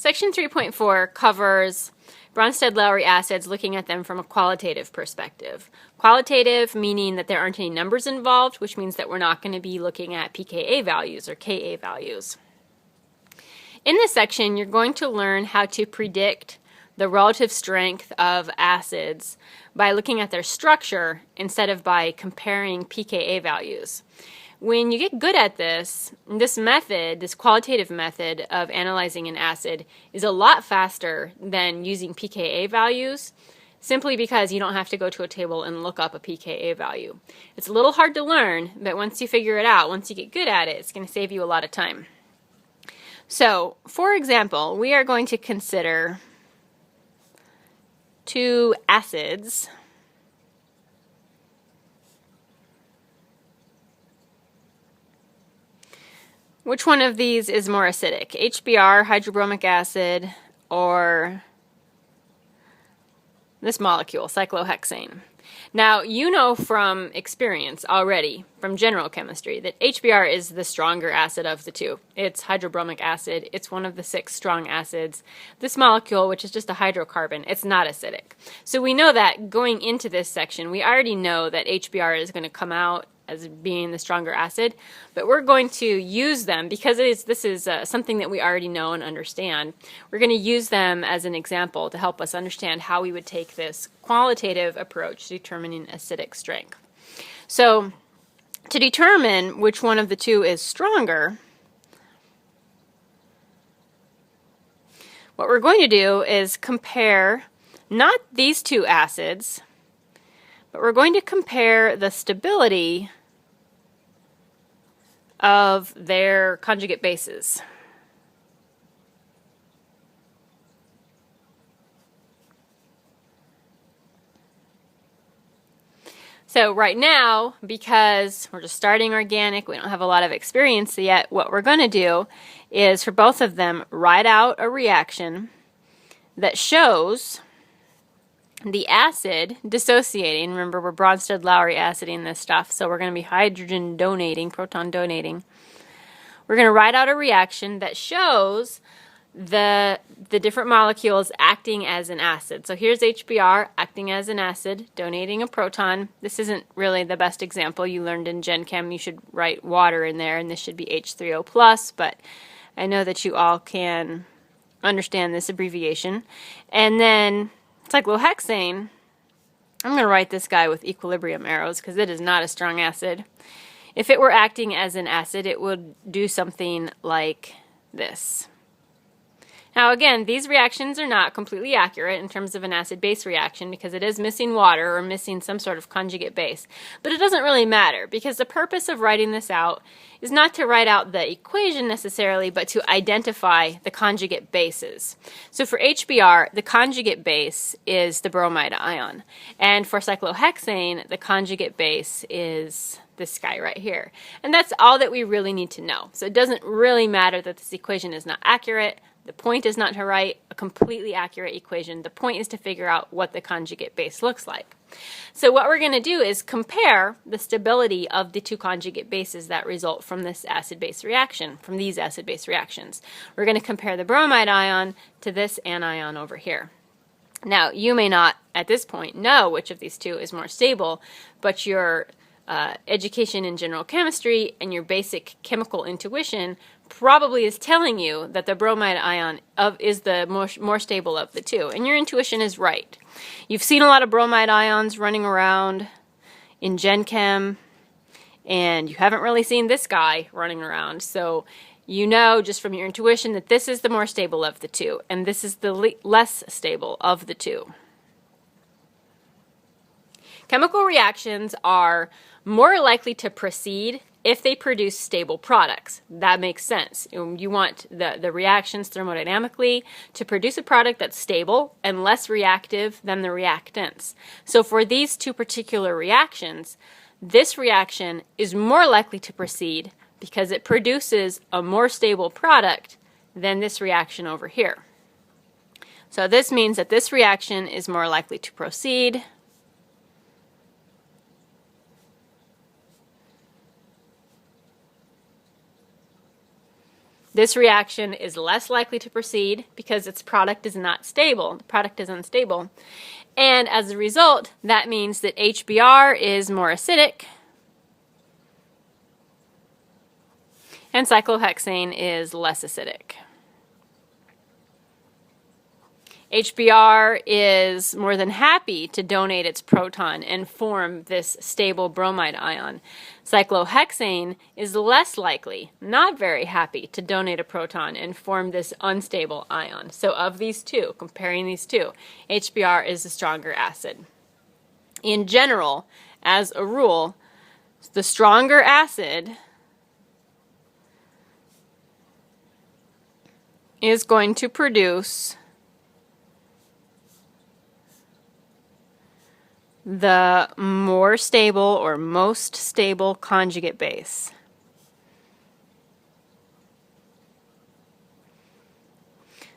Section 3.4 covers Bronsted-Lowry acids, looking at them from a qualitative perspective. Qualitative meaning that there aren't any numbers involved, which means that we're not going to be looking at pKa values or Ka values. In this section, you're going to learn how to predict the relative strength of acids by looking at their structure instead of by comparing pKa values. When you get good at this method, this qualitative method of analyzing an acid is a lot faster than using pKa values, simply because you don't have to go to a table and look up a pKa value. It's a little hard to learn, but once you figure it out, once you get good at it, it's going to save you a lot of time. So, for example, we are going to consider two acids. Which one of these is more acidic? HBr, hydrobromic acid, or this molecule, cyclohexane? Now, you know from experience already, from general chemistry, that HBr is the stronger acid of the two. It's hydrobromic acid. It's one of the 6 strong acids. This molecule, which is just a hydrocarbon, it's not acidic. So we know that going into this section, we already know that HBr is going to come out as being the stronger acid, but we're going to use them because this is something that we already know and understand. We're going to use them as an example to help us understand how we would take this qualitative approach to determining acidic strength. So, to determine which one of the two is stronger, what we're going to do is compare not these two acids, but we're going to compare the stability of their conjugate bases. So right now, because we're just starting organic, we don't have a lot of experience yet, what we're going to do is for both of them write out a reaction that shows the acid dissociating. Remember, we're Bronsted-Lowry aciding this stuff, so we're going to be hydrogen donating, proton donating. We're going to write out a reaction that shows the different molecules acting as an acid. So here's HBr acting as an acid, donating a proton. This isn't really the best example. You learned in Gen Chem you should write water in there, and this should be H3O+, but I know that you all can understand this abbreviation. And then cyclohexane, I'm going to write this guy with equilibrium arrows because it is not a strong acid. If it were acting as an acid, it would do something like this. Now again, these reactions are not completely accurate in terms of an acid-base reaction because it is missing water or missing some sort of conjugate base. But it doesn't really matter because the purpose of writing this out is not to write out the equation necessarily, but to identify the conjugate bases. So for HBr, the conjugate base is the bromide ion. And for cyclohexane, the conjugate base is this guy right here. And that's all that we really need to know. So it doesn't really matter that this equation is not accurate. The point is not to write a completely accurate equation. The point is to figure out what the conjugate base looks like. So what we're going to do is compare the stability of the two conjugate bases that result from this acid-base reaction, from these acid-base reactions. We're going to compare the bromide ion to this anion over here. Now, you may not, at this point, know which of these two is more stable, but your education in general chemistry and your basic chemical intuition probably is telling you that the bromide ion is the more stable of the two. And your intuition is right. You've seen a lot of bromide ions running around in Gen Chem, and you haven't really seen this guy running around. So you know just from your intuition that this is the more stable of the two, and this is the less stable of the two. Chemical reactions are more likely to proceed if they produce stable products. That makes sense. You want the reactions thermodynamically to produce a product that's stable and less reactive than the reactants. So for these two particular reactions, this reaction is more likely to proceed because it produces a more stable product than this reaction over here. So this means that this reaction is more likely to proceed. This reaction is less likely to proceed because its product is not stable. The product is unstable. And as a result, that means that HBr is more acidic and cyclohexane is less acidic. HBr is more than happy to donate its proton and form this stable bromide ion. Cyclohexane is less likely, not very happy, to donate a proton and form this unstable ion. So of these two, comparing these two, HBr is the stronger acid. In general, as a rule, the stronger acid is going to produce the more stable or most stable conjugate base.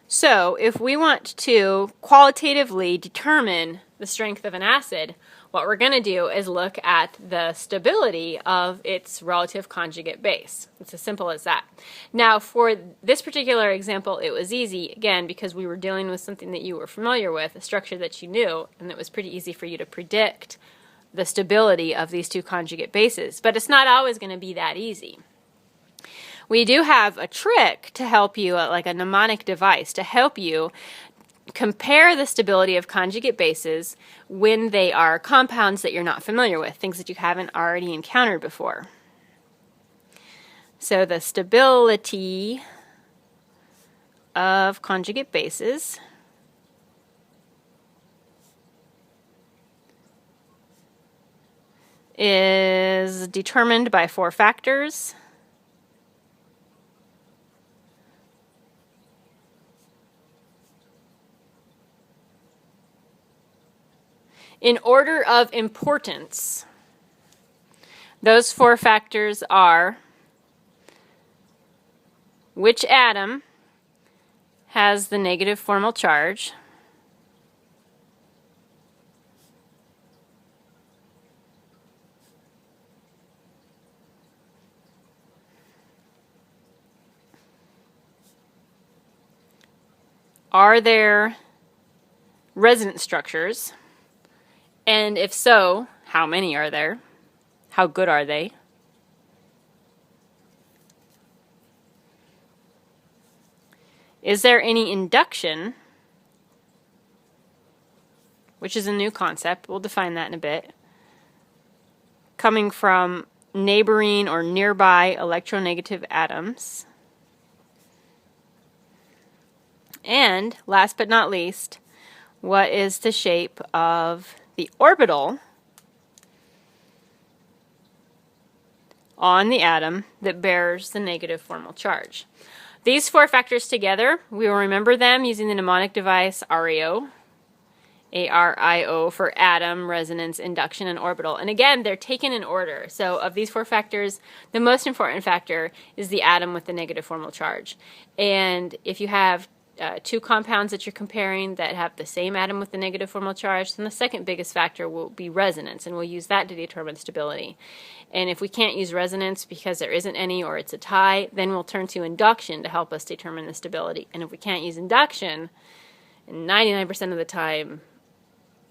So if we want to qualitatively determine the strength of an acid, what we're going to do is look at the stability of its relative conjugate base. It's as simple as that. Now, for this particular example, it was easy, again, because we were dealing with something that you were familiar with, a structure that you knew, and it was pretty easy for you to predict the stability of these two conjugate bases. But it's not always going to be that easy. We do have a trick to help you, like a mnemonic device, to help you compare the stability of conjugate bases when they are compounds that you're not familiar with, things that you haven't already encountered before. So the stability of conjugate bases is determined by 4 factors. In order of importance, those 4 factors are: which atom has the negative formal charge, are there resonance structures? And if so, how many are there? How good are they? Is there any induction? Which is a new concept. We'll define that in a bit. Coming from neighboring or nearby electronegative atoms. And last but not least, what is the shape of the orbital on the atom that bears the negative formal charge? These 4 factors together, we will remember them using the mnemonic device ARIO, A-R-I-O, for atom, resonance, induction, and orbital. And again, they're taken in order. So of these 4 factors, the most important factor is the atom with the negative formal charge. And if you have 2 compounds that you're comparing that have the same atom with the negative formal charge, then the second biggest factor will be resonance, and we'll use that to determine stability. And if we can't use resonance because there isn't any or it's a tie, then we'll turn to induction to help us determine the stability. And if we can't use induction, 99% of the time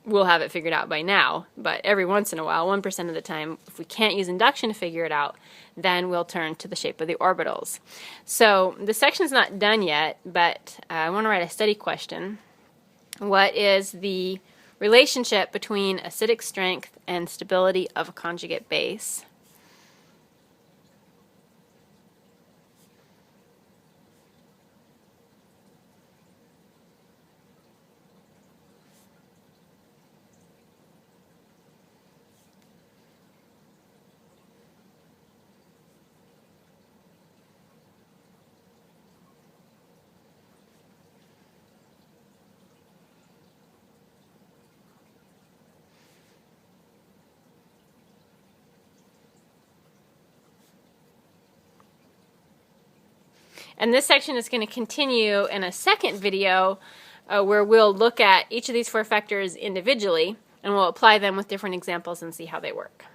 we'll have it figured out by now, but every once in a while, 1% of the time, if we can't use induction to figure it out, then we'll turn to the shape of the orbitals. So the section's not done yet, but I want to write a study question. What is the relationship between acidic strength and stability of a conjugate base? And this section is going to continue in a second video where we'll look at each of these 4 factors individually and we'll apply them with different examples and see how they work.